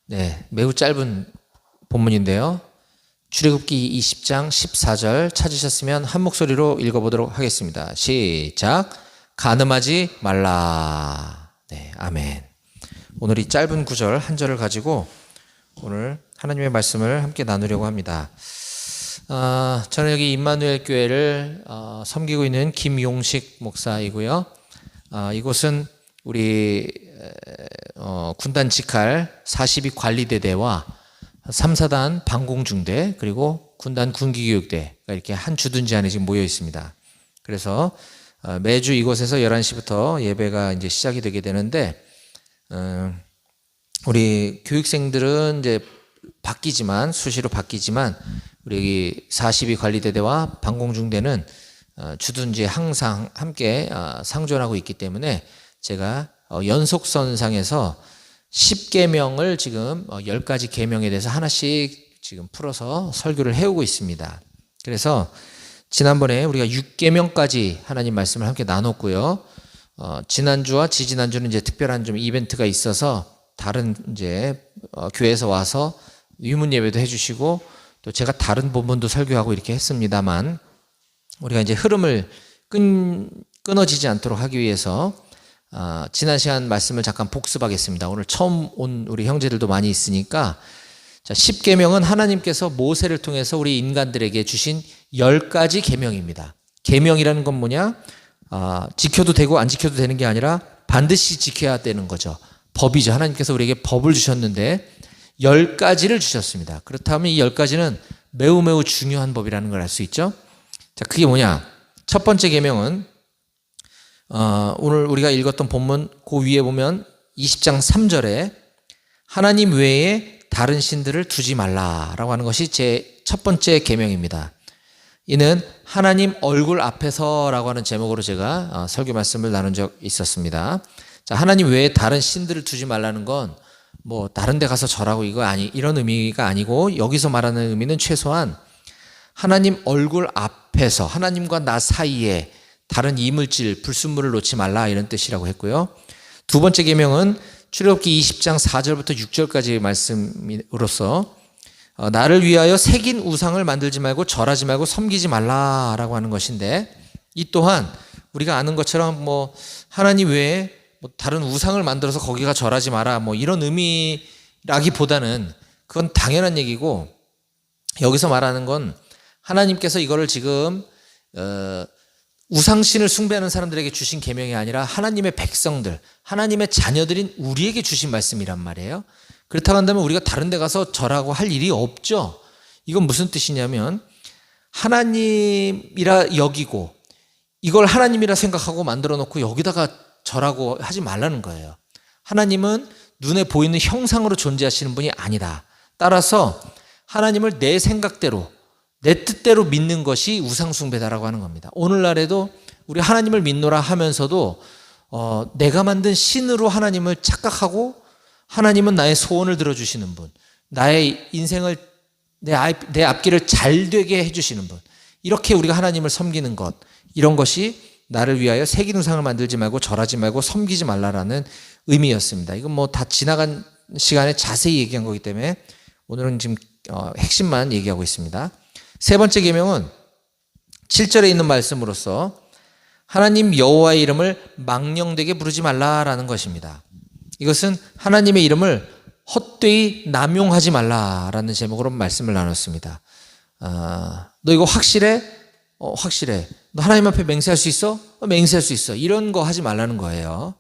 네, 매우 짧은 본문인데요. 출애굽기 20장 14절 찾으셨으면 한 목소리로 읽어보도록 하겠습니다. 시작. 간음하지 말라. 네, 아멘. 오늘 이 짧은 구절 한 절을 가지고 오늘 하나님의 말씀을 함께 나누려고 합니다. 저는 여기 임마누엘 교회를 섬기고 있는 김용식 목사이고요. 이곳은 우리 군단 직할 42 관리대대와 3, 4단 방공중대 그리고 군단 군기교육대가 이렇게 한 주둔지 안에 지금 모여 있습니다. 그래서 매주 이곳에서 11시부터 예배가 이제 시작이 되게 되는데 우리 교육생들은 이제 바뀌지만 수시로 바뀌지만 우리 여기 42 관리대대와 방공중대는 주둔지에 항상 함께 상존하고 있기 때문에 제가 연속선상에서 10계명을 지금 10가지 계명에 대해서 하나씩 지금 풀어서 설교를 해오고 있습니다. 그래서 지난번에 우리가 6계명까지 하나님 말씀을 함께 나눴고요. 지난주와 지지난주는 이제 특별한 좀 이벤트가 있어서 다른 이제 교회에서 와서 유문 예배도 해주시고 또 제가 다른 본문도 설교하고 이렇게 했습니다만 우리가 이제 흐름을 끊어지지 않도록 하기 위해서 지난 시간 말씀을 잠깐 복습하겠습니다. 오늘 처음 온 우리 형제들도 많이 있으니까 자, 10계명은 하나님께서 모세를 통해서 우리 인간들에게 주신 10가지 계명입니다. 계명이라는 건 뭐냐? 지켜도 되고 안 지켜도 되는 게 아니라 반드시 지켜야 되는 거죠. 법이죠. 하나님께서 우리에게 법을 주셨는데 10가지를 주셨습니다. 그렇다면 이 10가지는 매우 매우 중요한 법이라는 걸 알 수 있죠. 자, 그게 뭐냐? 첫 번째 계명은 오늘 우리가 읽었던 본문 그 위에 보면 20장 3절에 하나님 외에 다른 신들을 두지 말라라고 하는 것이 제 첫 번째 계명입니다. 이는 하나님 얼굴 앞에서라고 하는 제목으로 제가 설교 말씀을 나눈 적 있었습니다. 자, 하나님 외에 다른 신들을 두지 말라는 건 뭐 다른 데 가서 절하고 이런 의미가 아니고 여기서 말하는 의미는 최소한 하나님 얼굴 앞에서 하나님과 나 사이에 다른 이물질, 불순물을 놓지 말라 이런 뜻이라고 했고요. 두 번째 계명은 출애굽기 20장 4절부터 6절까지의 말씀으로서 나를 위하여 새긴 우상을 만들지 말고 절하지 말고 섬기지 말라라고 하는 것인데 이 또한 우리가 아는 것처럼 뭐 하나님 외에 뭐 다른 우상을 만들어서 거기가 절하지 마라 뭐 이런 의미라기보다는 그건 당연한 얘기고 여기서 말하는 건 하나님께서 이거를 지금 우상신을 숭배하는 사람들에게 주신 계명이 아니라 하나님의 백성들, 하나님의 자녀들인 우리에게 주신 말씀이란 말이에요. 그렇다고 한다면 우리가 다른 데 가서 절하고 할 일이 없죠. 이건 무슨 뜻이냐면 하나님이라 여기고 이걸 하나님이라 생각하고 만들어 놓고 여기다가 절하고 하지 말라는 거예요. 하나님은 눈에 보이는 형상으로 존재하시는 분이 아니다. 따라서 하나님을 내 생각대로 내 뜻대로 믿는 것이 우상숭배다라고 하는 겁니다. 오늘날에도 우리 하나님을 믿노라 하면서도 내가 만든 신으로 하나님을 착각하고 하나님은 나의 소원을 들어주시는 분, 나의 인생을 내 앞길을 잘 되게 해주시는 분, 이렇게 우리가 하나님을 섬기는 것, 이런 것이 나를 위하여 새긴 우상을 만들지 말고 절하지 말고 섬기지 말라라는 의미였습니다. 이건 뭐 다 지나간 시간에 자세히 얘기한 거기 때문에 오늘은 지금 핵심만 얘기하고 있습니다. 세 번째 계명은 7절에 있는 말씀으로서 하나님 여호와의 이름을 망령되게 부르지 말라라는 것입니다. 이것은 하나님의 이름을 헛되이 남용하지 말라라는 제목으로 말씀을 나눴습니다. 너 이거 확실해? 확실해. 너 하나님 앞에 맹세할 수 있어? 맹세할 수 있어. 이런 거 하지 말라는 거예요.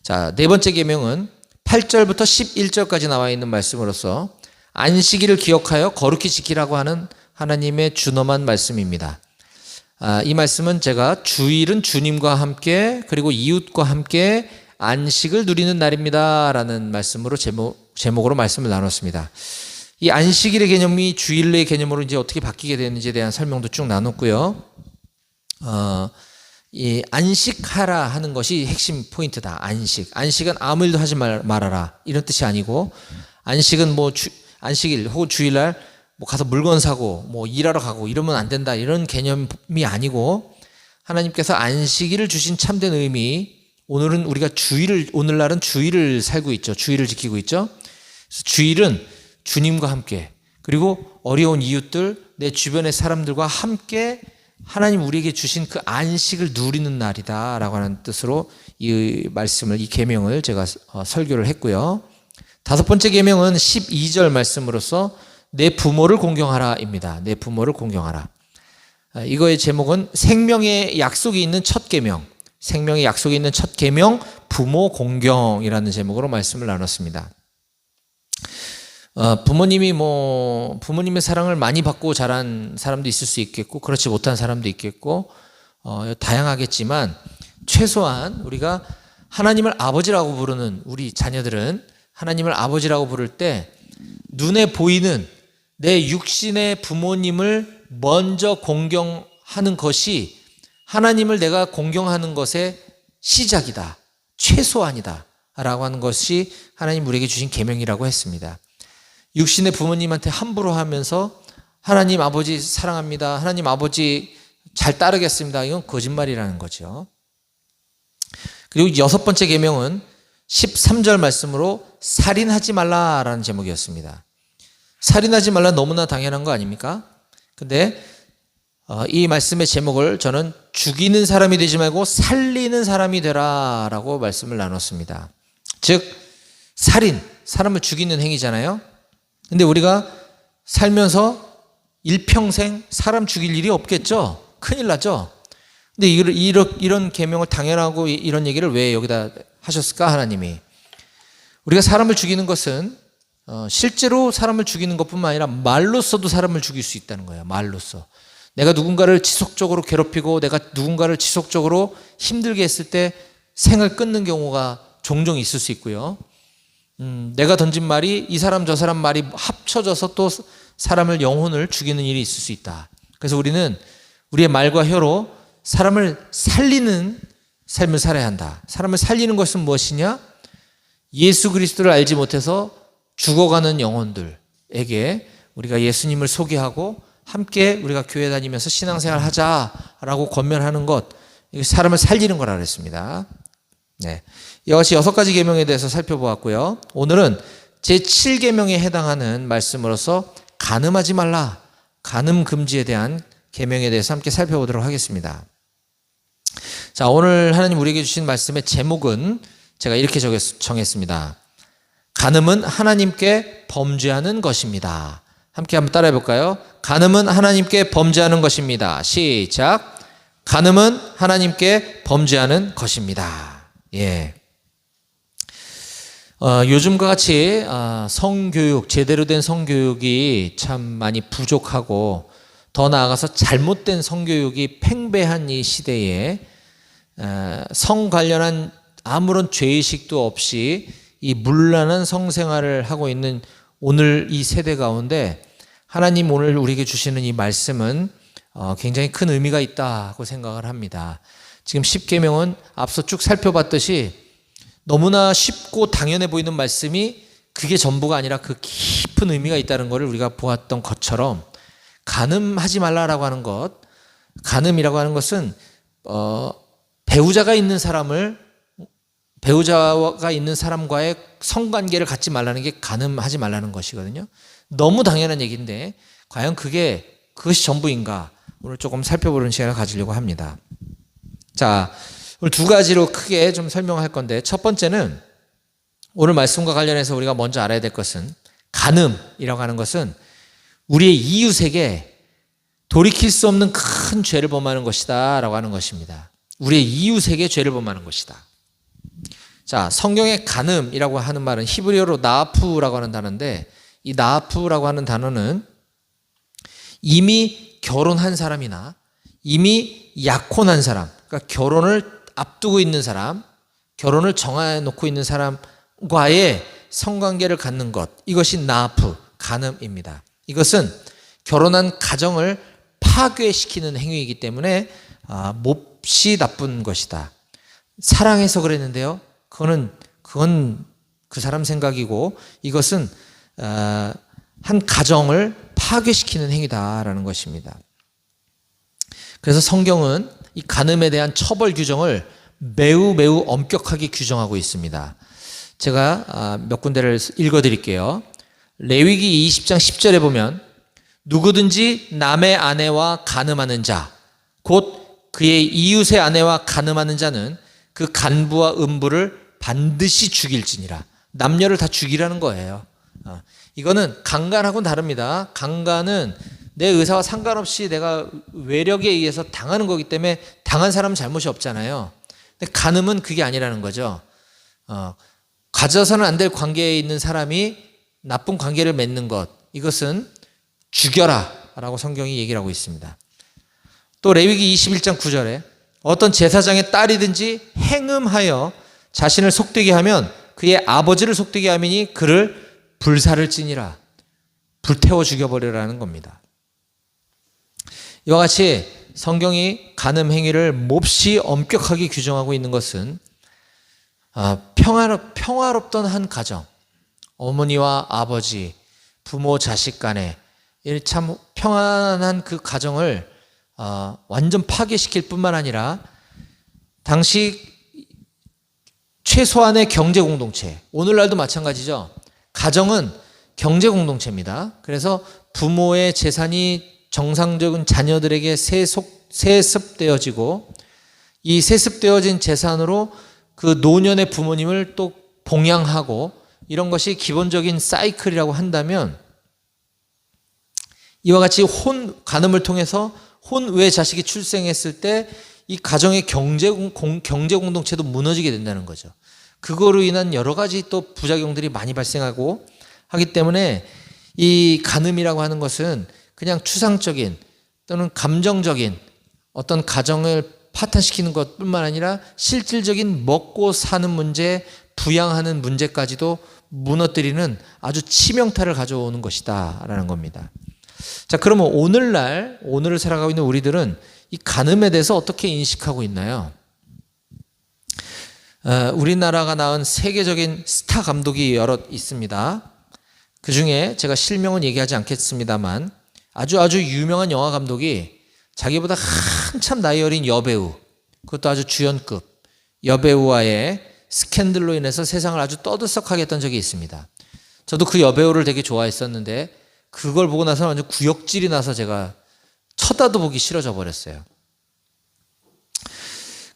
자, 네 번째 계명은 8절부터 11절까지 나와 있는 말씀으로서 안식일을 기억하여 거룩히 지키라고 하는 하나님의 준엄한 말씀입니다. 이 말씀은 제가 주일은 주님과 함께 그리고 이웃과 함께 안식을 누리는 날입니다 라는 말씀으로 제목으로 말씀을 나눴습니다. 이 안식일의 개념이 주일의 개념으로 이제 어떻게 바뀌게 되는지에 대한 설명도 쭉 나눴고요. 이 안식하라 하는 것이 핵심 포인트다. 안식은 아무 일도 하지 말아라 이런 뜻이 아니고 안식은 뭐 안식일 혹은 주일날 뭐 가서 물건 사고 뭐 일하러 가고 이러면 안 된다 이런 개념이 아니고 하나님께서 안식일을 주신 참된 의미 오늘날은 주일을 살고 있죠. 주일을 지키고 있죠. 그래서 주일은 주님과 함께, 그리고 어려운 이웃들, 내 주변의 사람들과 함께 하나님 우리에게 주신 그 안식을 누리는 날이다라고 하는 뜻으로 이 말씀을, 이 계명을 제가 설교를 했고요. 다섯 번째 계명은 12절 말씀으로서 내 부모를 공경하라입니다. 내 부모를 공경하라. 이거의 제목은 생명의 약속이 있는 첫 계명, 생명의 약속이 있는 첫 계명, 부모 공경이라는 제목으로 말씀을 나눴습니다. 부모님의 사랑을 많이 받고 자란 사람도 있을 수 있겠고, 그렇지 못한 사람도 있겠고, 다양하겠지만, 최소한 우리가 하나님을 아버지라고 부르는 우리 자녀들은 하나님을 아버지라고 부를 때 눈에 보이는 내 육신의 부모님을 먼저 공경하는 것이 하나님을 내가 공경하는 것의 시작이다, 최소한이다 라고 하는 것이 하나님 우리에게 주신 계명이라고 했습니다. 육신의 부모님한테 함부로 하면서 하나님 아버지 사랑합니다, 하나님 아버지 잘 따르겠습니다, 이건 거짓말이라는 거죠. 그리고 여섯 번째 계명은 13절 말씀으로 살인하지 말라라는 제목이었습니다. 살인하지 말라 너무나 당연한 거 아닙니까? 근데 이 말씀의 제목을 저는 죽이는 사람이 되지 말고 살리는 사람이 되라라고 말씀을 나눴습니다. 즉 살인, 사람을 죽이는 행위잖아요. 근데 우리가 살면서 일평생 사람 죽일 일이 없겠죠? 큰일 나죠? 근데 이런 계명을 당연하고 이런 얘기를 왜 여기다 하셨을까, 하나님이? 우리가 사람을 죽이는 것은 실제로 사람을 죽이는 것뿐만 아니라 말로써도 사람을 죽일 수 있다는 거예요. 말로써. 내가 누군가를 지속적으로 괴롭히고 내가 누군가를 지속적으로 힘들게 했을 때 생을 끊는 경우가 종종 있을 수 있고요. 내가 던진 말이 이 사람 저 사람 말이 합쳐져서 또 사람을, 영혼을 죽이는 일이 있을 수 있다. 그래서 우리는 우리의 말과 혀로 사람을 살리는 삶을 살아야 한다. 사람을 살리는 것은 무엇이냐? 예수 그리스도를 알지 못해서 죽어가는 영혼들에게 우리가 예수님을 소개하고 함께 우리가 교회 다니면서 신앙생활 하자라고 권면하는 것, 사람을 살리는 거라 그랬습니다. 네, 이것이 6가지 계명에 대해서 살펴보았고요. 오늘은 제7계명에 해당하는 말씀으로서 간음하지 말라, 간음 금지에 대한 계명에 대해서 함께 살펴보도록 하겠습니다. 자, 오늘 하나님 우리에게 주신 말씀의 제목은 제가 이렇게 정했습니다. 간음은 하나님께 범죄하는 것입니다. 함께 한번 따라해 볼까요? 간음은 하나님께 범죄하는 것입니다. 시작. 간음은 하나님께 범죄하는 것입니다. 예. 요즘과 같이 성교육, 제대로 된 성교육이 참 많이 부족하고 더 나아가서 잘못된 성교육이 팽배한 이 시대에 성 관련한 아무런 죄의식도 없이 이 문란한 성생활을 하고 있는 오늘 이 세대 가운데 하나님 오늘 우리에게 주시는 이 말씀은 굉장히 큰 의미가 있다고 생각을 합니다. 지금 10계명은 앞서 쭉 살펴봤듯이 너무나 쉽고 당연해 보이는 말씀이 그게 전부가 아니라 그 깊은 의미가 있다는 것을 우리가 보았던 것처럼 간음하지 말라라고 하는 것, 간음이라고 하는 것은 배우자가 있는 사람과의 성관계를 갖지 말라는 게 간음하지 말라는 것이거든요. 너무 당연한 얘기인데 과연 그것이 전부인가? 오늘 조금 살펴보는 시간을 가지려고 합니다. 자, 오늘 2가지로 크게 좀 설명할 건데, 첫 번째는 오늘 말씀과 관련해서 우리가 먼저 알아야 될 것은, 간음이라고 하는 것은 우리의 이웃에게 돌이킬 수 없는 큰 죄를 범하는 것이다 라고 하는 것입니다. 우리의 이웃에게 죄를 범하는 것이다. 자, 성경의 간음이라고 하는 말은 히브리어로 나아프라고 하는 단어인데, 이 나아프라고 하는 단어는 이미 결혼한 사람이나 이미 약혼한 사람, 그러니까 결혼을 앞두고 있는 사람, 결혼을 정해놓고 있는 사람과의 성관계를 갖는 것, 이것이 나아프, 간음입니다. 이것은 결혼한 가정을 파괴시키는 행위이기 때문에 몹시 나쁜 것이다. 사랑해서 그랬는데요, 그건 그 사람 생각이고 이것은 한 가정을 파괴시키는 행위다라는 것입니다. 그래서 성경은 이 간음에 대한 처벌 규정을 매우 엄격하게 규정하고 있습니다. 제가 몇 군데를 읽어드릴게요. 레위기 20장 10절에 보면 누구든지 남의 아내와 간음하는 자, 곧 그의 이웃의 아내와 간음하는 자는 그 간부와 음부를 반드시 죽일지니라. 남녀를 다 죽이라는 거예요. 이거는 강간하고는 다릅니다. 강간은 내 의사와 상관없이 내가 외력에 의해서 당하는 거기 때문에 당한 사람은 잘못이 없잖아요. 근데 간음은 그게 아니라는 거죠. 가져서는 안 될 관계에 있는 사람이 나쁜 관계를 맺는 것, 이것은 죽여라 라고 성경이 얘기를 하고 있습니다. 또 레위기 21장 9절에 어떤 제사장의 딸이든지 행음하여 자신을 속되게 하면 그의 아버지를 속되게 하미니 그를 불사를 찌니라. 불태워 죽여버리라는 겁니다. 이와 같이 성경이 간음 행위를 몹시 엄격하게 규정하고 있는 것은 평화롭던 한 가정, 어머니와 아버지, 부모 자식 간에 참 평안한 그 가정을 완전 파괴시킬 뿐만 아니라 당시 최소한의 경제 공동체, 오늘날도 마찬가지죠. 가정은 경제 공동체입니다. 그래서 부모의 재산이 정상적인 자녀들에게 세습되어지고 이 세습되어진 재산으로 그 노년의 부모님을 또 봉양하고 이런 것이 기본적인 사이클이라고 한다면 이와 같이 간음을 통해서 혼외 자식이 출생했을 때 이 가정의 경제 공동체도 무너지게 된다는 거죠. 그거로 인한 여러 가지 또 부작용들이 많이 발생하고 하기 때문에 이 간음이라고 하는 것은 그냥 추상적인 또는 감정적인 어떤 가정을 파탄시키는 것뿐만 아니라 실질적인 먹고 사는 문제, 부양하는 문제까지도 무너뜨리는 아주 치명타를 가져오는 것이다 라는 겁니다. 자, 그러면 오늘을 살아가고 있는 우리들은 이 간음에 대해서 어떻게 인식하고 있나요? 우리나라가 낳은 세계적인 스타 감독이 여럿 있습니다. 그 중에 제가 실명은 얘기하지 않겠습니다만 아주 유명한 영화 감독이 자기보다 한참 나이 어린 여배우, 그것도 아주 주연급 여배우와의 스캔들로 인해서 세상을 아주 떠들썩하게 했던 적이 있습니다. 저도 그 여배우를 되게 좋아했었는데 그걸 보고 나서 완전 구역질이 나서 제가 쳐다도 보기 싫어져 버렸어요.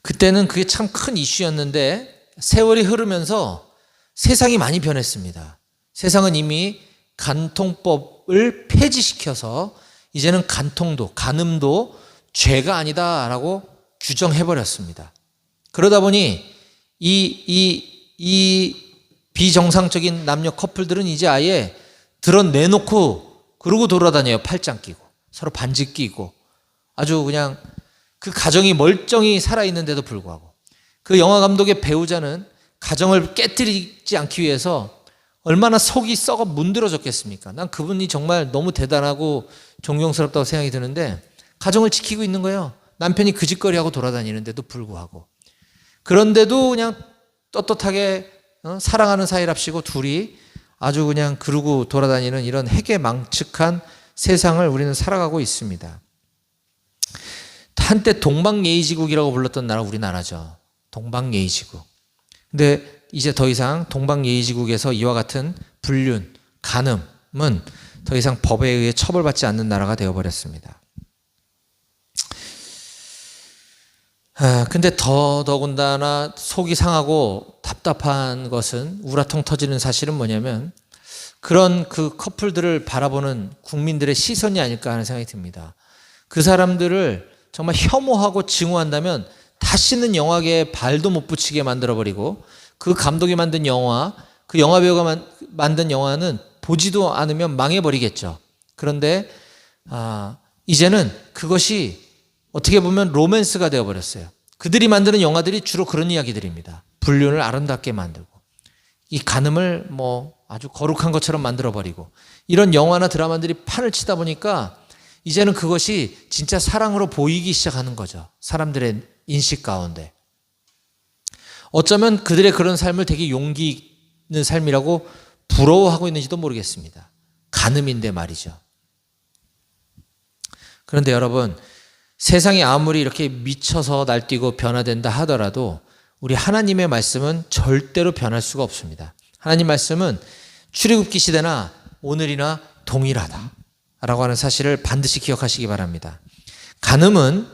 그때는 그게 참 큰 이슈였는데 세월이 흐르면서 세상이 많이 변했습니다. 세상은 이미 간통법을 폐지시켜서 이제는 간음도 죄가 아니다라고 규정해버렸습니다. 그러다 보니 이 비정상적인 남녀 커플들은 이제 아예 드러내놓고 그러고 돌아다녀요. 팔짱 끼고 서로 반지 끼고 아주 그냥 그 가정이 멀쩡히 살아있는데도 불구하고 그 영화 감독의 배우자는 가정을 깨뜨리지 않기 위해서 얼마나 속이 썩어 문드러졌겠습니까? 난 그분이 정말 너무 대단하고 존경스럽다고 생각이 드는데 가정을 지키고 있는 거예요. 남편이 그 짓거리하고 돌아다니는데도 불구하고. 그런데도 그냥 떳떳하게 사랑하는 사이랍시고 둘이 아주 그냥 그러고 돌아다니는 이런 해괴망측한 세상을 우리는 살아가고 있습니다. 한때 동방예의지국이라고 불렀던 나라 우리나라죠. 동방예의지국. 근데 이제 더 이상 동방예의지국에서 이와 같은 불륜, 간음은 더 이상 법에 의해 처벌받지 않는 나라가 되어버렸습니다. 근데 더군다나 속이 상하고 답답한 것은 우라통 터지는 사실은 뭐냐면 그런 그 커플들을 바라보는 국민들의 시선이 아닐까 하는 생각이 듭니다. 그 사람들을 정말 혐오하고 증오한다면 다시는 영화계에 발도 못 붙이게 만들어버리고 그 감독이 만든 영화, 그 영화 배우가 만든 영화는 보지도 않으면 망해버리겠죠. 그런데 이제는 그것이 어떻게 보면 로맨스가 되어버렸어요. 그들이 만드는 영화들이 주로 그런 이야기들입니다. 불륜을 아름답게 만들고 이 간음을 아주 거룩한 것처럼 만들어버리고 이런 영화나 드라마들이 판을 치다 보니까 이제는 그것이 진짜 사랑으로 보이기 시작하는 거죠. 사람들의 인식 가운데. 어쩌면 그들의 그런 삶을 되게 용기 있는 삶이라고 부러워하고 있는지도 모르겠습니다. 간음인데 말이죠. 그런데 여러분, 세상이 아무리 이렇게 미쳐서 날뛰고 변화된다 하더라도 우리 하나님의 말씀은 절대로 변할 수가 없습니다. 하나님 말씀은 출애굽기 시대나 오늘이나 동일하다라고 하는 사실을 반드시 기억하시기 바랍니다. 간음은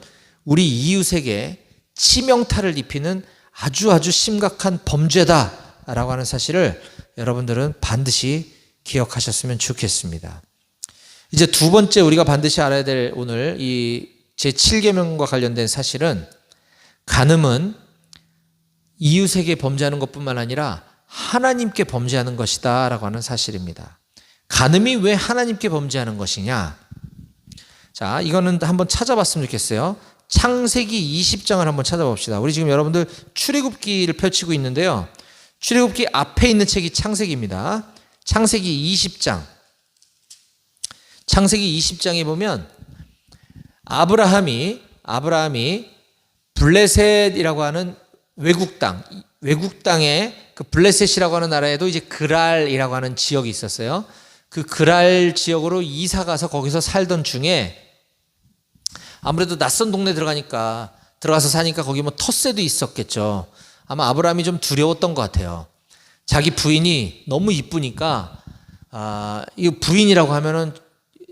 우리 이웃에게 치명타를 입히는 아주 심각한 범죄다라고 하는 사실을 여러분들은 반드시 기억하셨으면 좋겠습니다. 이제 두 번째 우리가 반드시 알아야 될 오늘 이 제7계명과 관련된 사실은 간음은 이웃에게 범죄하는 것뿐만 아니라 하나님께 범죄하는 것이다 라고 하는 사실입니다. 간음이 왜 하나님께 범죄하는 것이냐? 자, 이거는 한번 찾아봤으면 좋겠어요. 창세기 20장을 한번 찾아봅시다. 우리 지금 여러분들 출애굽기를 펼치고 있는데요. 출애굽기 앞에 있는 책이 창세기입니다. 창세기 20장. 창세기 20장에 보면 아브라함이 블레셋이라고 하는 외국 땅에 그 블레셋이라고 하는 나라에도 이제 그랄이라고 하는 지역이 있었어요. 그 그랄 지역으로 이사 가서 거기서 살던 중에 아무래도 낯선 동네 들어가서 사니까 거기 뭐 텃새도 있었겠죠. 아마 아브라함이 좀 두려웠던 것 같아요. 자기 부인이 너무 이쁘니까 이 부인이라고 하면은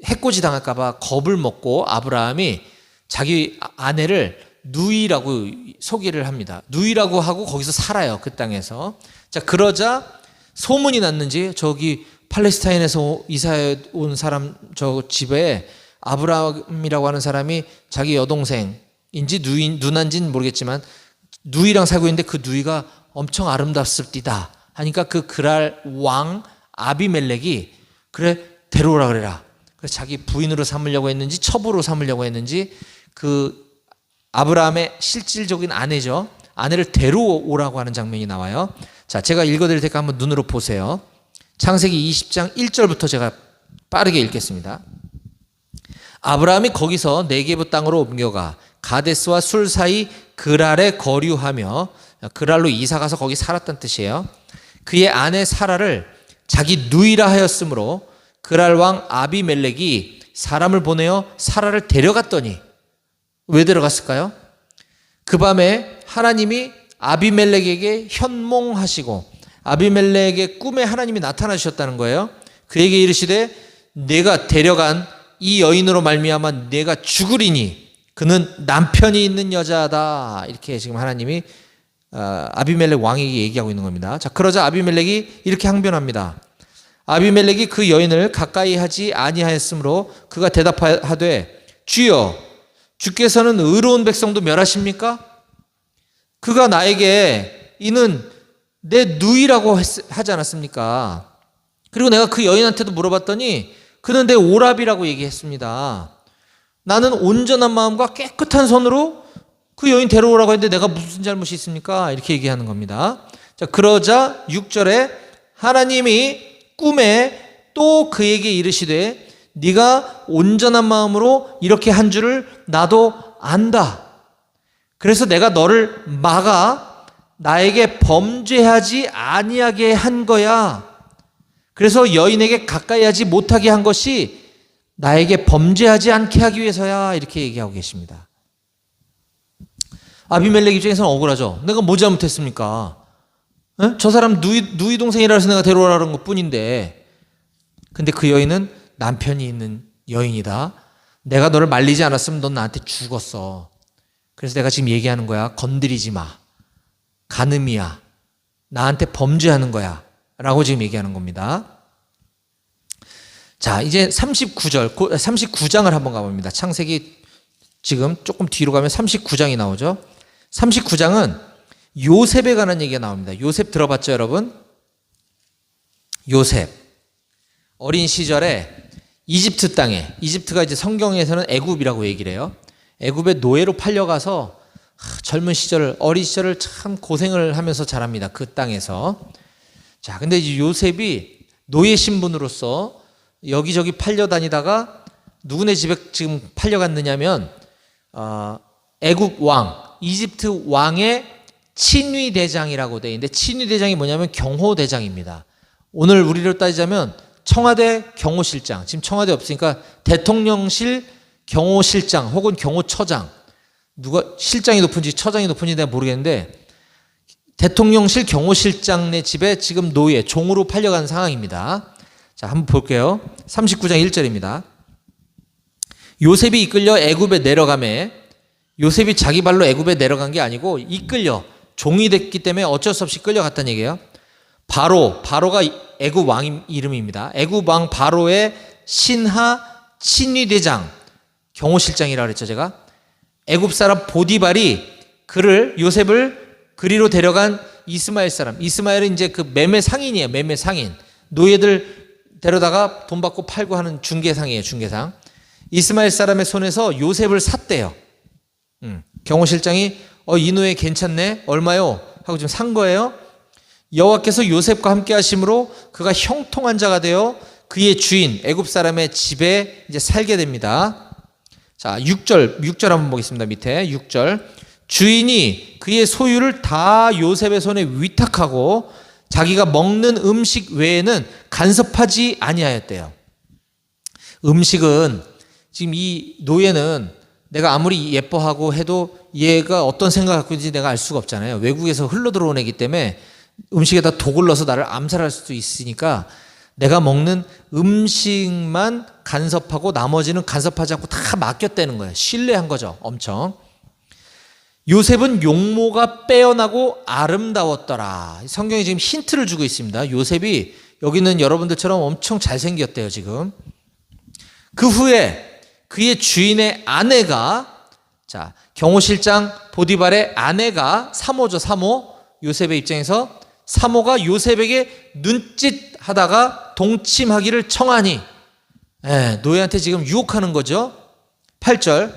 해코지 당할까봐 겁을 먹고 아브라함이 자기 아내를 누이라고 소개를 합니다. 누이라고 하고 거기서 살아요. 그 땅에서. 자, 그러자 소문이 났는지 저기 팔레스타인에서 이사해 온 사람 저 집에 아브라함이라고 하는 사람이 자기 여동생인지 누나인지는 모르겠지만 누이랑 살고 있는데 그 누이가 엄청 아름답습디다 하니까 그 그랄 왕 아비멜렉이 그래 데려오라 그래라. 그래서 자기 부인으로 삼으려고 했는지 첩으로 삼으려고 했는지 그 아브라함의 실질적인 아내죠. 아내를 데려오라고 하는 장면이 나와요. 자, 제가 읽어드릴 테니까 한번 눈으로 보세요. 창세기 20장 1절부터 제가 빠르게 읽겠습니다. 아브라함이 거기서 네게브 땅으로 옮겨가 가데스와 술 사이 그랄에 거류하며, 그랄로 이사가서 거기 살았다는 뜻이에요. 그의 아내 사라를 자기 누이라 하였으므로 그랄 왕 아비멜렉이 사람을 보내어 사라를 데려갔더니, 왜 데려갔을까요? 그 밤에 하나님이 아비멜렉에게 현몽하시고 아비멜렉의 꿈에 하나님이 나타나셨다는 거예요. 그에게 이르시되 내가 데려간 이 여인으로 말미암아 내가 죽으리니 그는 남편이 있는 여자다. 이렇게 지금 하나님이 아비멜렉 왕에게 얘기하고 있는 겁니다. 자, 그러자 아비멜렉이 이렇게 항변합니다. 아비멜렉이 그 여인을 가까이 하지 아니하였으므로 그가 대답하되 주여 주께서는 의로운 백성도 멸하십니까? 그가 나에게 이는 내 누이라고 하지 않았습니까? 그리고 내가 그 여인한테도 물어봤더니 그는 내 오랍이라고 얘기했습니다. 나는 온전한 마음과 깨끗한 손으로 그 여인 데려오라고 했는데 내가 무슨 잘못이 있습니까? 이렇게 얘기하는 겁니다. 자, 그러자 6절에 하나님이 꿈에 또 그에게 이르시되 네가 온전한 마음으로 이렇게 한 줄을 나도 안다. 그래서 내가 너를 막아 나에게 범죄하지 아니하게 한 거야. 그래서 여인에게 가까이 하지 못하게 한 것이 나에게 범죄하지 않게 하기 위해서야. 이렇게 얘기하고 계십니다. 아비멜렉 입장에서는 억울하죠. 내가 뭐 잘못했습니까? 에? 저 사람 누이 동생이라 해서 내가 데려오라는 것 뿐인데, 근데 그 여인은 남편이 있는 여인이다. 내가 너를 말리지 않았으면 넌 나한테 죽었어. 그래서 내가 지금 얘기하는 거야. 건드리지 마. 간음이야. 나한테 범죄하는 거야. 라고 지금 얘기하는 겁니다. 자, 이제 39장을 한번 가봅니다. 창세기 지금 조금 뒤로 가면 39장이 나오죠. 39장은 요셉에 관한 얘기가 나옵니다. 요셉 들어봤죠, 여러분? 요셉. 어린 시절에 이집트 땅에, 이집트가 이제 성경에서는 애굽이라고 얘기를 해요. 애굽에 노예로 팔려가서 젊은 시절, 어린 시절을 참 고생을 하면서 자랍니다. 그 땅에서. 자, 근데 이제 요셉이 노예 신분으로서 여기저기 팔려다니다가 누구네 집에 지금 팔려갔느냐면 애굽 왕, 이집트 왕의 친위대장이라고 돼 있는데, 친위대장이 뭐냐면 경호대장입니다. 오늘 우리로 따지자면 청와대 경호실장, 지금 청와대 없으니까 대통령실 경호실장 혹은 경호처장, 누가 실장이 높은지 처장이 높은지 내가 모르겠는데 대통령실 경호실장네 집에 지금 노예, 종으로 팔려간 상황입니다. 자, 한번 볼게요. 39장 1절입니다. 요셉이 이끌려 애굽에 내려가매, 요셉이 자기 발로 애굽에 내려간 게 아니고 이끌려 종이 됐기 때문에 어쩔 수 없이 끌려갔다는 얘기예요. 바로가 애굽 왕 이름입니다. 애굽 왕 바로의 신하 친위대장, 경호실장이라고 그랬죠, 제가. 애굽 사람 보디발이 요셉을 그리로 데려간 이스마엘 사람. 이스마엘은 이제 그 매매 상인이에요. 매매 상인. 노예들 데려다가 돈 받고 팔고 하는 중개상이에요. 중개상. 이스마엘 사람의 손에서 요셉을 샀대요. 경호실장이 이 노예 괜찮네. 얼마요? 하고 지금 산 거예요. 여호와께서 요셉과 함께 하심으로 그가 형통한 자가 되어 그의 주인 애굽 사람의 집에 이제 살게 됩니다. 자, 6절 한번 보겠습니다. 밑에 6절. 주인이 그의 소유를 다 요셉의 손에 위탁하고 자기가 먹는 음식 외에는 간섭하지 아니하였대요. 음식은 지금 이 노예는 내가 아무리 예뻐하고 해도 얘가 어떤 생각을 갖고 있는지 내가 알 수가 없잖아요. 외국에서 흘러 들어온 애기 때문에 음식에다 독을 넣어서 나를 암살할 수도 있으니까 내가 먹는 음식만 간섭하고 나머지는 간섭하지 않고 다 맡겼다는 거예요. 신뢰한 거죠. 엄청. 요셉은 용모가 빼어나고 아름다웠더라. 성경이 지금 힌트를 주고 있습니다. 요셉이 여기는 여러분들처럼 엄청 잘생겼대요, 지금. 그 후에 그의 주인의 아내가, 자, 경호실장 보디발의 아내가 사모죠, 사모. 요셉의 입장에서 사모가 요셉에게 눈짓 하다가 동침하기를 청하니, 노예한테 지금 유혹하는 거죠. 8절.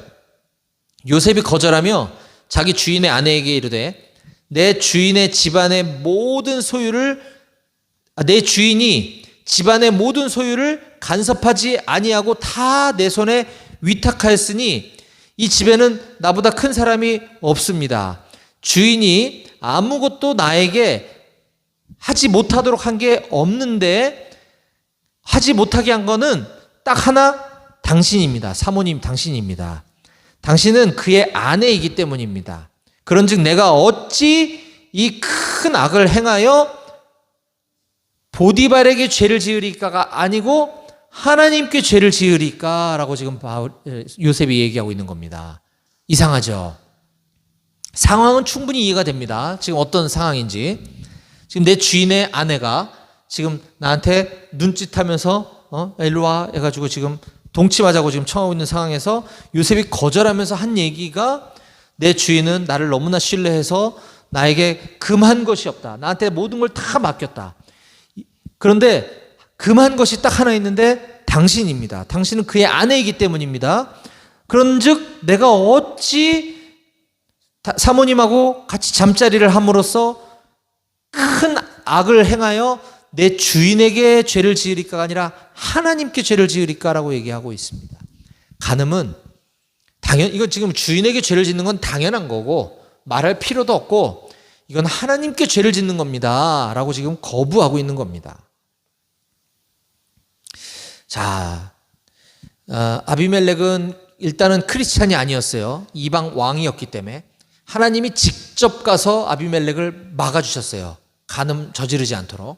요셉이 거절하며 자기 주인의 아내에게 이르되 내 주인이 집안의 모든 소유를 간섭하지 아니하고 다 내 손에 위탁하였으니 이 집에는 나보다 큰 사람이 없습니다. 주인이 아무것도 나에게 하지 못하도록 한 게 없는데 하지 못하게 한 거는 딱 하나, 당신입니다. 사모님, 당신입니다. 당신은 그의 아내이기 때문입니다. 그런즉 내가 어찌 이 큰 악을 행하여 보디발에게 죄를 지으리까가 아니고 하나님께 죄를 지으리까라고 지금 요셉이 얘기하고 있는 겁니다. 이상하죠? 상황은 충분히 이해가 됩니다. 지금 어떤 상황인지. 지금 내 주인의 아내가 지금 나한테 눈짓하면서 일로 와 해가지고 지금 동침하자고 지금 청하고 있는 상황에서 요셉이 거절하면서 한 얘기가 내 주인은 나를 너무나 신뢰해서 나에게 금한 것이 없다. 나한테 모든 걸 다 맡겼다. 그런데 금한 것이 딱 하나 있는데 당신입니다. 당신은 그의 아내이기 때문입니다. 그런즉 내가 어찌 사모님하고 같이 잠자리를 함으로써 큰 악을 행하여 내 주인에게 죄를 지으리까가 아니라 하나님께 죄를 지으리까라고 얘기하고 있습니다. 간음은 이건 지금 주인에게 죄를 짓는 건 당연한 거고 말할 필요도 없고 이건 하나님께 죄를 짓는 겁니다 라고 지금 거부하고 있는 겁니다. 자, 아비멜렉은 일단은 크리스찬이 아니었어요. 이방 왕이었기 때문에 하나님이 직접 가서 아비멜렉을 막아주셨어요. 간음 저지르지 않도록.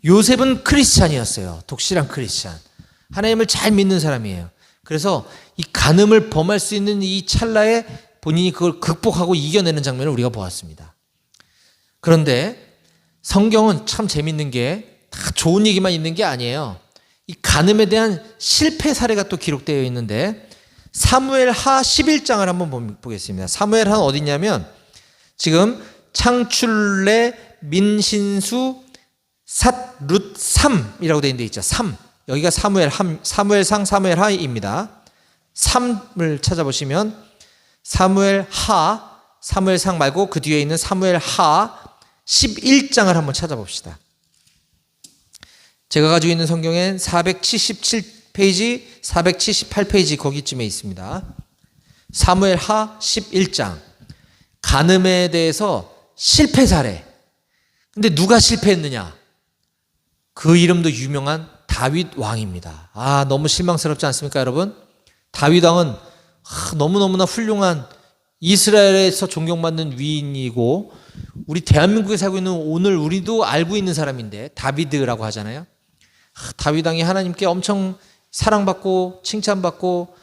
요셉은 크리스찬이었어요. 독실한 크리스찬. 하나님을 잘 믿는 사람이에요. 그래서 이 간음을 범할 수 있는 이 찰나에 본인이 그걸 극복하고 이겨내는 장면을 우리가 보았습니다. 그런데 성경은 참 재밌는 게 다 좋은 얘기만 있는 게 아니에요. 이 간음에 대한 실패 사례가 또 기록되어 있는데 사무엘하 11장을 한번 보겠습니다. 사무엘하는 어디냐면 지금 창출레 민신수 삿룻 3이라고 되어 있는데 있죠. 3. 여기가 사무엘상 사무엘하입니다. 3을 찾아보시면 사무엘상 말고 그 뒤에 있는 사무엘하 11장을 한번 찾아봅시다. 제가 가지고 있는 성경엔 477페이지, 478페이지 거기쯤에 있습니다. 사무엘하 11장. 간음에 대해서 실패 사례. 근데 누가 실패했느냐? 그 이름도 유명한 다윗 왕입니다. 너무 실망스럽지 않습니까, 여러분? 다윗 왕은 너무너무나 훌륭한 이스라엘에서 존경받는 위인이고 우리 대한민국에 살고 있는 오늘 우리도 알고 있는 사람인데 다비드라고 하잖아요. 다윗 왕이 하나님께 엄청 사랑받고 칭찬받고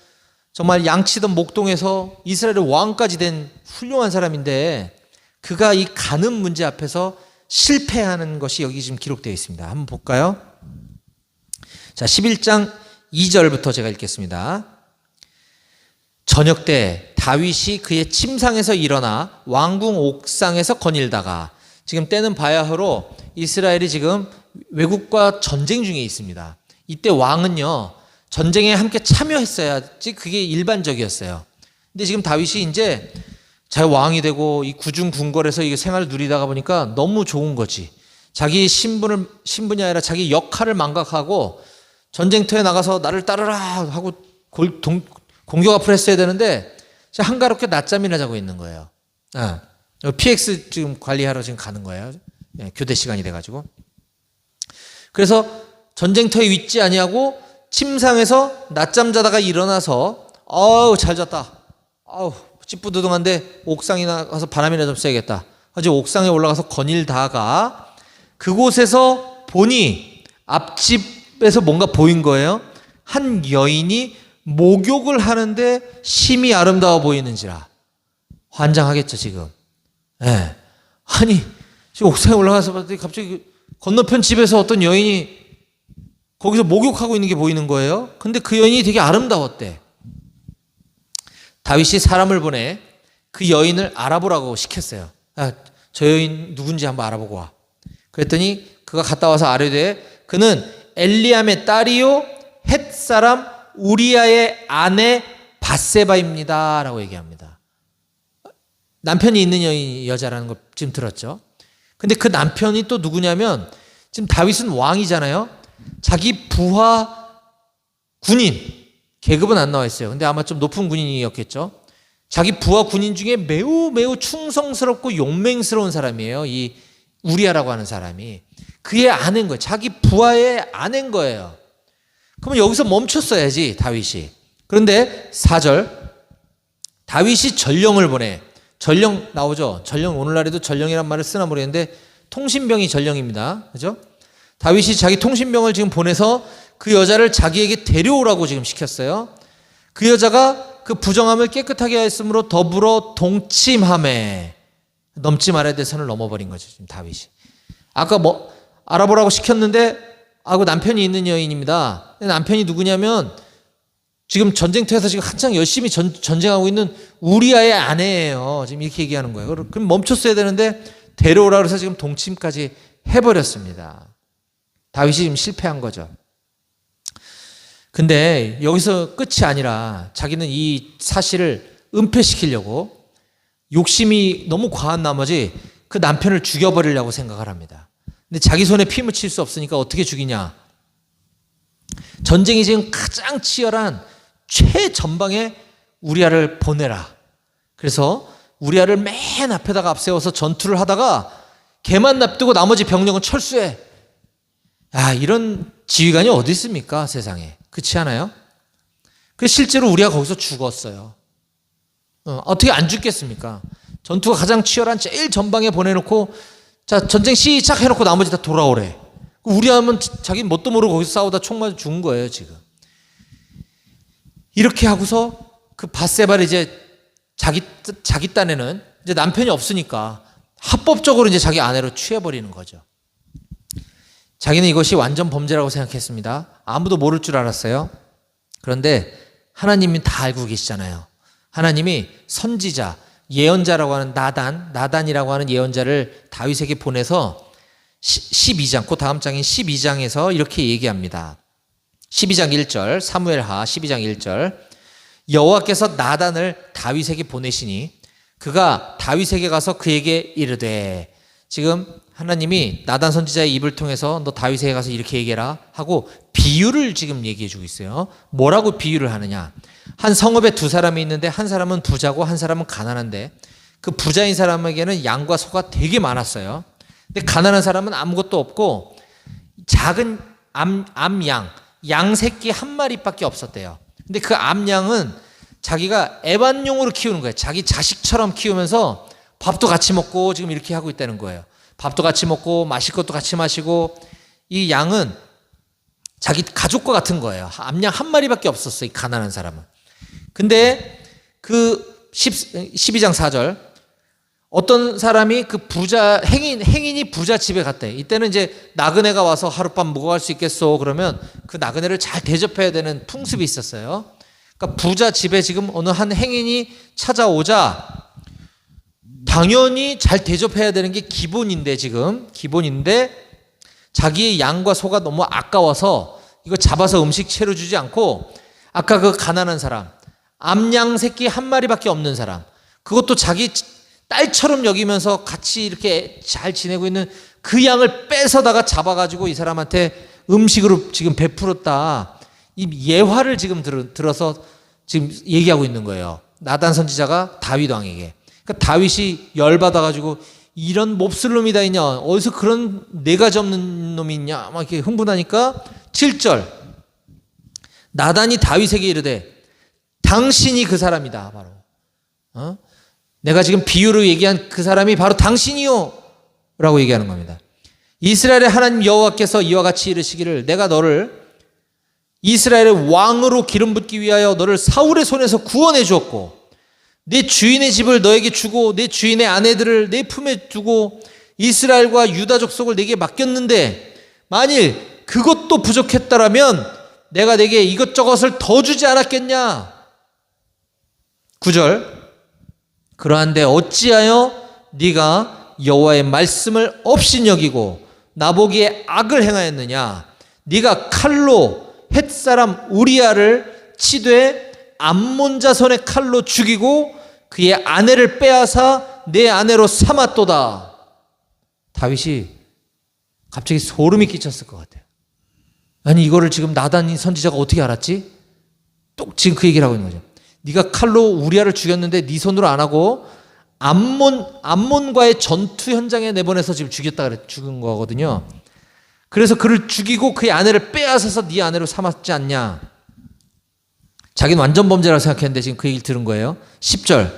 정말 양치던 목동에서 이스라엘의 왕까지 된 훌륭한 사람인데 그가 이 간음 문제 앞에서 실패하는 것이 여기 지금 기록되어 있습니다. 한번 볼까요? 자, 11장 2절부터 제가 읽겠습니다. 저녁 때 다윗이 그의 침상에서 일어나 왕궁 옥상에서 거닐다가, 지금 때는 바야흐로 이스라엘이 지금 외국과 전쟁 중에 있습니다. 이때 왕은요, 전쟁에 함께 참여했어야지 그게 일반적이었어요. 근데 지금 다윗이 이제 자기 왕이 되고 이 구중 궁궐에서 이게 생활을 누리다가 보니까 너무 좋은 거지. 자기 신분이 아니라 자기 역할을 망각하고 전쟁터에 나가서 나를 따르라 하고 공격 앞을 했어야 되는데 한가롭게 낮잠이나 자고 있는 거예요. PX 지금 관리하러 지금 가는 거예요. 교대 시간이 돼가지고. 그래서 전쟁터에 있지 아니하고 침상에서 낮잠 자다가 일어나서 잘 잤다. 찌뿌드둥한데 옥상에 나가서 바람이나 좀 쐬야겠다. 아주 옥상에 올라가서 거닐다가 그곳에서 보니 앞집에서 뭔가 보인 거예요. 한 여인이 목욕을 하는데 심히 아름다워 보이는지라. 환장하겠죠 지금. 아니 지금 옥상에 올라가서 봤더니 갑자기 건너편 집에서 어떤 여인이 거기서 목욕하고 있는 게 보이는 거예요. 근데 그 여인이 되게 아름다웠대. 다윗이 사람을 보내 그 여인을 알아보라고 시켰어요. 저 여인 누군지 한번 알아보고 와. 그랬더니 그가 갔다 와서 아뢰되 그는 엘리암의 딸이요 헷 사람 우리아의 아내 밧세바입니다 라고 얘기합니다. 남편이 있는 여자라는 걸 지금 들었죠. 근데 그 남편이 또 누구냐면 지금 다윗은 왕이잖아요. 자기 부하 군인, 계급은 안 나와 있어요. 근데 아마 좀 높은 군인이었겠죠. 자기 부하 군인 중에 매우 매우 충성스럽고 용맹스러운 사람이에요. 이 우리아라고 하는 사람이. 그의 아내인 거예요. 자기 부하의 아내인 거예요. 그러면 여기서 멈췄어야지 다윗이. 그런데 4절 다윗이 전령을 보내. 전령 나오죠. 전령, 오늘날에도 전령이란 말을 쓰나 모르겠는데 통신병이 전령입니다. 그죠? 다윗이 자기 통신병을 지금 보내서 그 여자를 자기에게 데려오라고 지금 시켰어요. 그 여자가 그 부정함을 깨끗하게 했으므로 더불어 동침함에 넘지 말아야 될 선을 넘어버린 거죠. 지금 다윗이. 아까 알아보라고 시켰는데 남편이 있는 여인입니다. 남편이 누구냐면 지금 전쟁터에서 지금 한창 열심히 전쟁하고 있는 우리아의 아내예요. 지금 이렇게 얘기하는 거예요. 그럼 멈췄어야 되는데 데려오라 그래서 지금 동침까지 해버렸습니다. 다윗이 지금 실패한 거죠. 근데 여기서 끝이 아니라 자기는 이 사실을 은폐시키려고 욕심이 너무 과한 나머지 그 남편을 죽여버리려고 생각을 합니다. 근데 자기 손에 피 묻힐 수 없으니까 어떻게 죽이냐. 전쟁이 지금 가장 치열한 최전방에 우리아를 보내라. 그래서 우리아를 맨 앞에다가 앞세워서 전투를 하다가 걔만 납두고 나머지 병력은 철수해. 이런 지휘관이 어디 있습니까 세상에. 그렇지 않아요? 그 실제로 우리가 거기서 죽었어요. 어떻게 안 죽겠습니까? 전투가 가장 치열한 제일 전방에 보내놓고 자 전쟁 시작해놓고 나머지 다 돌아오래. 우리하면 자기 뭣도 모르고 거기서 싸우다 총 맞아 죽은 거예요 지금. 이렇게 하고서 그 밧세바를 이제 자기 딴에는 이제 남편이 없으니까 합법적으로 이제 자기 아내로 취해버리는 거죠. 자기는 이것이 완전 범죄라고 생각했습니다. 아무도 모를 줄 알았어요. 그런데 하나님이 다 알고 계시잖아요. 하나님이 선지자, 예언자라고 하는 나단이라고 하는 예언자를 다윗에게 보내서 12장, 그 다음 장인 12장에서 이렇게 얘기합니다. 12장 1절, 사무엘하 12장 1절. 여호와께서 나단을 다윗에게 보내시니 그가 다윗에게 가서 그에게 이르되, 지금 하나님이 나단 선지자의 입을 통해서 너 다윗에게 가서 이렇게 얘기해라 하고 비유를 지금 얘기해 주고 있어요. 뭐라고 비유를 하느냐. 한 성읍에 두 사람이 있는데 한 사람은 부자고 한 사람은 가난한데 그 부자인 사람에게는 양과 소가 되게 많았어요. 근데 가난한 사람은 아무것도 없고 작은 양 새끼 한 마리밖에 없었대요. 근데 그 암양은 자기가 애완용으로 키우는 거예요. 자기 자식처럼 키우면서 밥도 같이 먹고 지금 이렇게 하고 있다는 거예요. 밥도 같이 먹고 마실 것도 같이 마시고, 이 양은 자기 가족과 같은 거예요. 암양 한 마리밖에 없었어요, 이 가난한 사람은. 근데 그 12장 4절, 어떤 사람이 그 행인이 부자 집에 갔대. 이때는 이제 나그네가 와서 하룻밤 묵어갈 수 있겠소? 그러면 그 나그네를 잘 대접해야 되는 풍습이 있었어요. 그러니까 부자 집에 지금 어느 한 행인이 찾아오자 당연히 잘 대접해야 되는 게 기본인데, 자기의 양과 소가 너무 아까워서 이거 잡아서 음식 차려주지 않고, 아까 그 가난한 사람, 암양 새끼 한 마리밖에 없는 사람, 그것도 자기 딸처럼 여기면서 같이 이렇게 잘 지내고 있는 그 양을 뺏어다가 잡아가지고 이 사람한테 음식으로 지금 베풀었다. 이 예화를 지금 들어서 지금 얘기하고 있는 거예요. 나단 선지자가 다윗 왕에게. 그러니까 다윗이 열받아가지고 이런 몹쓸 놈이 다 있냐, 어디서 그런 네 가지 없는 놈이 있냐, 막 이렇게 흥분하니까 7절, 나단이 다윗에게 이르되 당신이 그 사람이다. 바로 내가 지금 비유로 얘기한 그 사람이 바로 당신이요 라고 얘기하는 겁니다. 이스라엘의 하나님 여호와께서 이와 같이 이르시기를, 내가 너를 이스라엘의 왕으로 기름 붓기 위하여 너를 사울의 손에서 구원해 주었고, 내 주인의 집을 너에게 주고 내 주인의 아내들을 내 품에 두고 이스라엘과 유다 족속을 내게 맡겼는데, 만일 그것도 부족했다라면 내가 내게 이것저것을 더 주지 않았겠냐. 9절, 그러한데 어찌하여 네가 여호와의 말씀을 업신여기고 나보기에 악을 행하였느냐. 네가 칼로 헷사람 우리아를 치되 암몬 자손의 칼로 죽이고 그의 아내를 빼앗아 내 아내로 삼았도다. 다윗이 갑자기 소름이 끼쳤을 것 같아요. 아니, 이거를 지금 나단 선지자가 어떻게 알았지? 또 지금 그 얘기를 하고 있는 거죠. 네가 칼로 우리아를 죽였는데 네 손으로 안 하고 암몬과의 전투 현장에 내보내서 지금 죽은 거거든요. 그래서 그를 죽이고 그의 아내를 빼앗아서 네 아내로 삼았지 않냐. 자기는 완전 범죄라고 생각했는데 지금 그 얘기를 들은 거예요. 10절,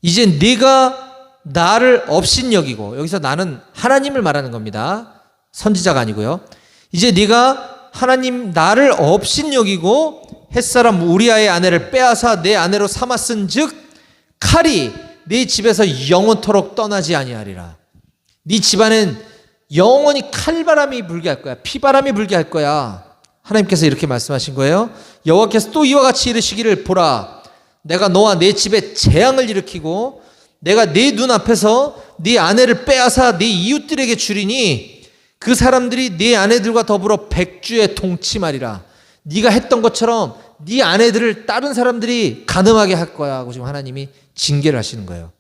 이제 네가 나를 업신여기고, 여기서 나는 하나님을 말하는 겁니다. 선지자가 아니고요. 이제 네가 하나님 나를 업신여기고 햇사람 우리아의 아내를 빼앗아 내 아내로 삼았은즉 칼이 네 집에서 영원토록 떠나지 아니하리라. 네 집안엔 영원히 칼바람이 불게 할 거야. 피바람이 불게 할 거야. 하나님께서 이렇게 말씀하신 거예요. 여호와께서 또 이와 같이 이르시기를, 보라, 내가 너와 내 집에 재앙을 일으키고 내가 네 눈앞에서 네 아내를 빼앗아 네 이웃들에게 주리니 그 사람들이 네 아내들과 더불어 백주에 동침하리라. 네가 했던 것처럼 네 아내들을 다른 사람들이 간음하게 할 거야 하고 지금 하나님이 징계를 하시는 거예요.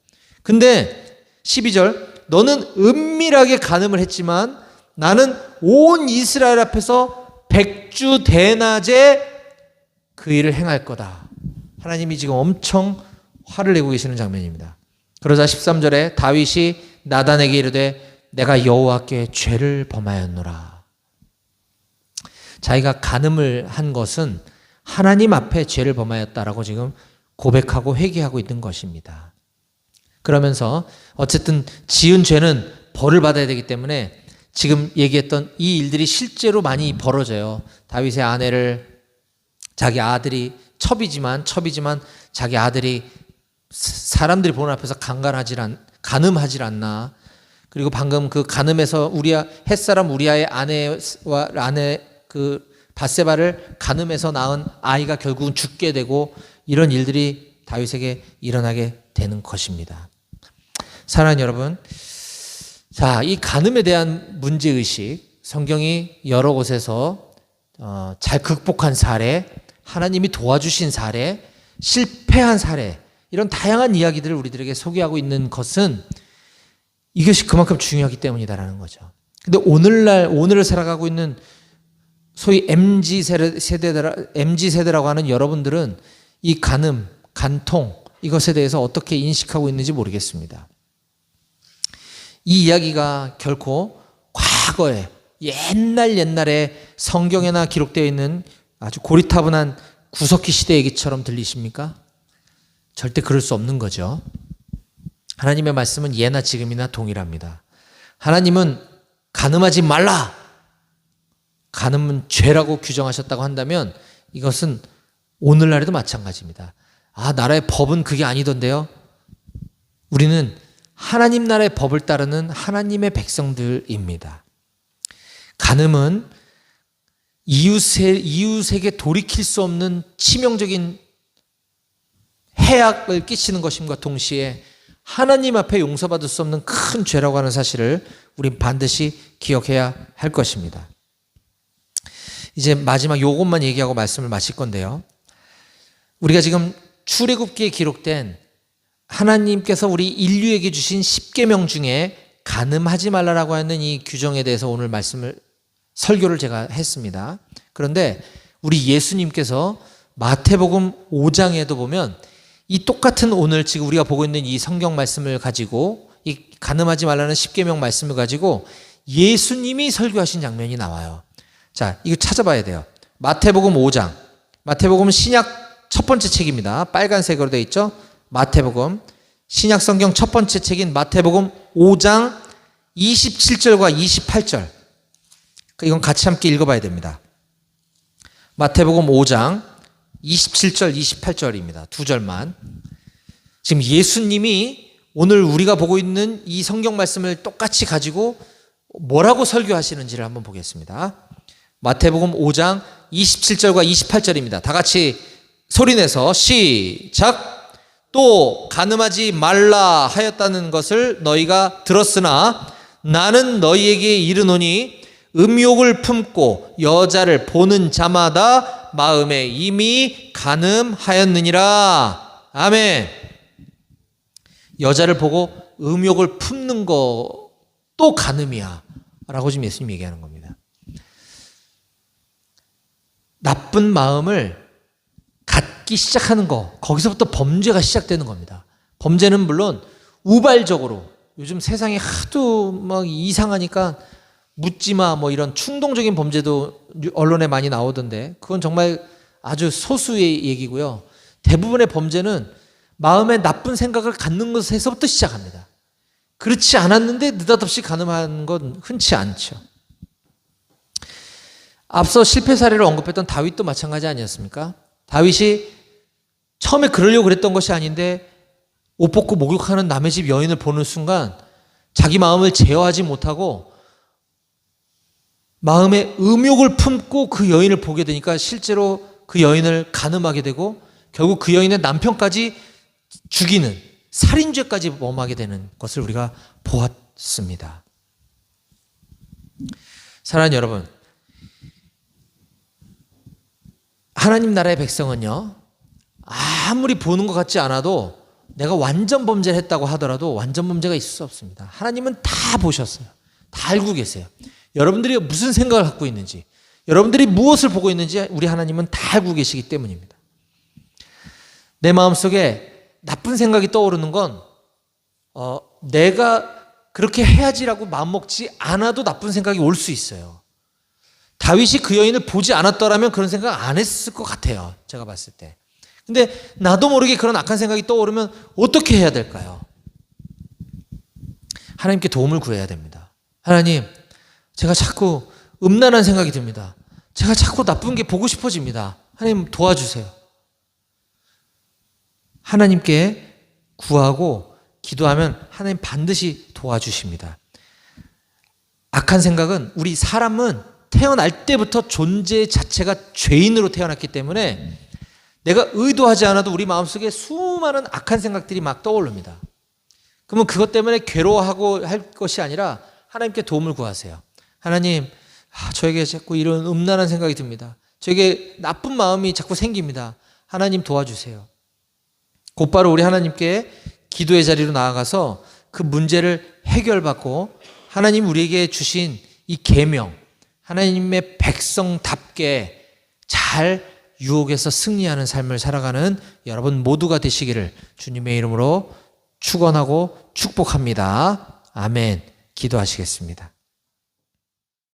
근데 12절, 너는 은밀하게 간음을 했지만 나는 온 이스라엘 앞에서 백주 대낮에 그 일을 행할 거다. 하나님이 지금 엄청 화를 내고 계시는 장면입니다. 그러자 13절에 다윗이 나단에게 이르되 내가 여호와께 죄를 범하였노라. 자기가 간음을 한 것은 하나님 앞에 죄를 범하였다라고 지금 고백하고 회개하고 있는 것입니다. 그러면서 어쨌든 지은 죄는 벌을 받아야 되기 때문에 지금 얘기했던 이 일들이 실제로 많이 벌어져요. 다윗의 아내를, 자기 아들이 첩이지만 자기 아들이 사람들이 보는 앞에서 간음하질 않나. 그리고 방금 그 간음에서 햇사람 우리아의 아내 그 밧세바를 간음해서 낳은 아이가 결국은 죽게 되고, 이런 일들이 다윗에게 일어나게 되는 것입니다. 사랑하는 여러분, 자, 이 간음에 대한 문제의식, 성경이 여러 곳에서 잘 극복한 사례, 하나님이 도와주신 사례, 실패한 사례, 이런 다양한 이야기들을 우리들에게 소개하고 있는 것은 이것이 그만큼 중요하기 때문이다라는 거죠. 근데 오늘을 살아가고 있는 소위 MZ세대라고 하는 여러분들은 이 간음, 간통, 이것에 대해서 어떻게 인식하고 있는지 모르겠습니다. 이 이야기가 결코 과거에 옛날에 성경에나 기록되어 있는 아주 고리타분한 구석기 시대 얘기처럼 들리십니까? 절대 그럴 수 없는 거죠. 하나님의 말씀은 예나 지금이나 동일합니다. 하나님은 간음하지 말라, 간음은 죄라고 규정하셨다고 한다면 이것은 오늘날에도 마찬가지입니다. 나라의 법은 그게 아니던데요. 우리는 하나님 나라의 법을 따르는 하나님의 백성들입니다. 간음은 이웃에게 돌이킬 수 없는 치명적인 해악을 끼치는 것임과 동시에 하나님 앞에 용서받을 수 없는 큰 죄라고 하는 사실을 우린 반드시 기억해야 할 것입니다. 이제 마지막 요것만 얘기하고 말씀을 마칠 건데요. 우리가 지금 출애굽기에 기록된 하나님께서 우리 인류에게 주신 10계명 중에 간음하지 말라라고 하는 이 규정에 대해서 오늘 설교를 제가 했습니다. 그런데 우리 예수님께서 마태복음 5장에도 보면 이 똑같은 오늘 지금 우리가 보고 있는 이 성경 말씀을 가지고, 이 간음하지 말라는 10계명 말씀을 가지고 예수님이 설교하신 장면이 나와요. 자, 이거 찾아봐야 돼요. 마태복음 5장. 마태복음은 신약 첫 번째 책입니다. 빨간색으로 되어 있죠. 마태복음, 신약 성경 첫 번째 책인 마태복음 5장 27절과 28절. 이건 같이 함께 읽어봐야 됩니다. 마태복음 5장 27절, 28절입니다. 두 절만. 지금 예수님이 오늘 우리가 보고 있는 이 성경 말씀을 똑같이 가지고 뭐라고 설교하시는지를 한번 보겠습니다. 마태복음 5장 27절과 28절입니다. 다 같이 소리내서 시작. 또 간음하지 말라 하였다는 것을 너희가 들었으나 나는 너희에게 이르노니 음욕을 품고 여자를 보는 자마다 마음에 이미 간음하였느니라. 아멘. 여자를 보고 음욕을 품는 것도 간음이야 라고 지금 예수님 얘기하는 겁니다. 나쁜 마음을 갖기 시작하는 거, 거기서부터 범죄가 시작되는 겁니다. 범죄는 물론 우발적으로, 요즘 세상이 하도 막 이상하니까 묻지마 뭐 이런 충동적인 범죄도 언론에 많이 나오던데, 그건 정말 아주 소수의 얘기고요. 대부분의 범죄는 마음에 나쁜 생각을 갖는 것에서부터 시작합니다. 그렇지 않았는데 느닷없이 간음하는 건 흔치 않죠. 앞서 실패 사례를 언급했던 다윗도 마찬가지 아니었습니까? 다윗이 처음에 그러려고 그랬던 것이 아닌데 옷 벗고 목욕하는 남의 집 여인을 보는 순간 자기 마음을 제어하지 못하고 마음에 음욕을 품고 그 여인을 보게 되니까 실제로 그 여인을 간음하게 되고 결국 그 여인의 남편까지 죽이는 살인죄까지 범하게 되는 것을 우리가 보았습니다. 사랑하는 여러분, 하나님 나라의 백성은요, 아무리 보는 것 같지 않아도 내가 완전 범죄를 했다고 하더라도 완전 범죄가 있을 수 없습니다. 하나님은 다 보셨어요. 다 알고 계세요. 여러분들이 무슨 생각을 갖고 있는지, 여러분들이 무엇을 보고 있는지 우리 하나님은 다 알고 계시기 때문입니다. 내 마음속에 나쁜 생각이 떠오르는 건 내가 그렇게 해야지라고 마음먹지 않아도 나쁜 생각이 올 수 있어요. 다윗이 그 여인을 보지 않았더라면 그런 생각 안 했을 것 같아요. 제가 봤을 때. 근데 나도 모르게 그런 악한 생각이 떠오르면 어떻게 해야 될까요? 하나님께 도움을 구해야 됩니다. 하나님, 제가 자꾸 음란한 생각이 듭니다. 제가 자꾸 나쁜 게 보고 싶어집니다. 하나님 도와주세요. 하나님께 구하고 기도하면 하나님 반드시 도와주십니다. 악한 생각은, 우리 사람은 태어날 때부터 존재 자체가 죄인으로 태어났기 때문에 내가 의도하지 않아도 우리 마음속에 수많은 악한 생각들이 막 떠오릅니다. 그러면 그것 때문에 괴로워하고 할 것이 아니라 하나님께 도움을 구하세요. 하나님, 저에게 자꾸 이런 음란한 생각이 듭니다. 저에게 나쁜 마음이 자꾸 생깁니다. 하나님 도와주세요. 곧바로 우리 하나님께 기도의 자리로 나아가서 그 문제를 해결받고 하나님 우리에게 주신 이 계명, 하나님의 백성답게 잘 유혹에서 승리하는 삶을 살아가는 여러분 모두가 되시기를 주님의 이름으로 축원하고 축복합니다. 아멘. 기도하시겠습니다.